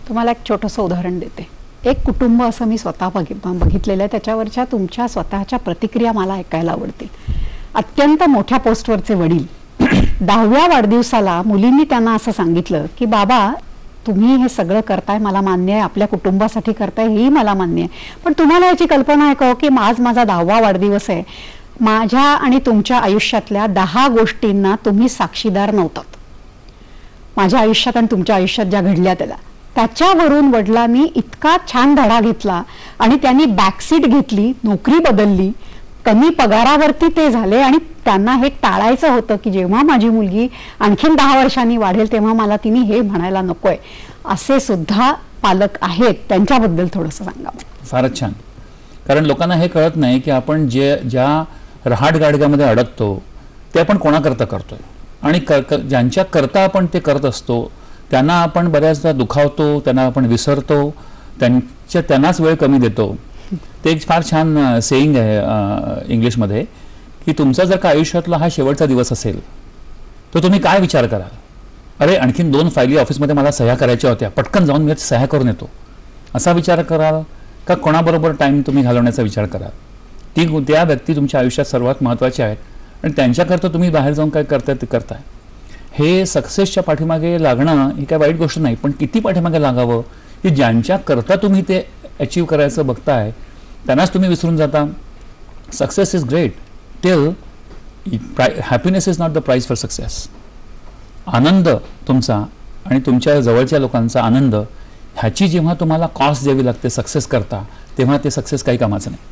तुम्हाला एक छोटंसं उदाहरण देते. एक कुटुंब असं मी स्वतः बघितलेलं आहे, त्याच्यावरच्या तुमच्या स्वतःच्या प्रतिक्रिया मला ऐकायला आवडतील. अत्यंत मोठ्या पोस्टवरचे वडील 10व्या वाढदिवसाला मुलींनी त्यांना असं सांगितलं की बाबा तुम्ही हे सगळं करताय, मला मान्य आहे, आपल्या कुटुंबासाठी करताय हेही मला मान्य आहे, पण तुम्हाला याची कल्पना आहे का की आज माझा 10वा वाढदिवस आहे, माझ्या आणि तुमच्या आयुष्यातल्या 10 गोष्टींना तुम्ही साक्षीदार नव्हतात, माझ्या आयुष्यात आणि तुमच्या आयुष्यात ज्या घडल्या त्याच्यावरून वडिलांनी इतका छान धडा घेतला आणि त्यांनी बॅकसीट घेतली, नोकरी बदलली, कमी पगारावरती ते झाले आणि त्यांना हे टाळायचं होतं की जेव्हा माझी मुलगी आणखीन 10 वर्षांनी वाढेल तेव्हा मला तिने हे म्हणायला नकोय. असे सुद्धा पालक आहेत, त्यांच्याबद्दल थोडंसं सांगा. फारच छान. कारण लोकांना हे कळत नाही की आपण ज्या रहाट गाडग्यामध्ये अडकतो ते आपण कोणाकरता करतोय आणि ज्यांच्या करता आपण ते करत असतो त्यांना आपण बऱ्याचदा दुखावतो, त्यांना आपण विसरतो, त्यांनाच वेळ कमी देतो. ते एक फार छान सेईंग आहे इंग्लिशमध्ये की तुमचा जर का आयुष्यातला हा शेवटचा दिवस असेल तर तुम्ही काय विचार कराल, अरे आणखीन 2 फायली ऑफिसमध्ये मला सह्या करायच्या होत्या, पटकन जाऊन मी सह्या करून येतो, असा विचार कराल का कोणाबरोबर टाईम तुम्ही घालवण्याचा विचार कराल. त्या व्यक्ती तुमच्या आयुष्यात सर्वात महत्त्वाच्या आहेत आणि त्यांच्याकरता तुम्ही बाहेर जाऊन काय करताय ते करताय. हे सक्सेसच्या पाठीमागे लागणं ही काय वाईट गोष्ट नाही, पण किती पाठीमागे लागावं की ज्यांच्याकरता तुम्ही ते अचीव करायचं बघताय त्यांनाच तुम्ही विसरून जाता. Success is great till happiness is not the price for success. आनंद तुमचा आणि तुमच्या जवळच्या लोकांचा आनंद ह्याची जेव्हा तुम्हाला कॉस्ट द्यावी लागते सक्सेस करता, तेव्हा ते सक्सेस काही कामाचं नाही.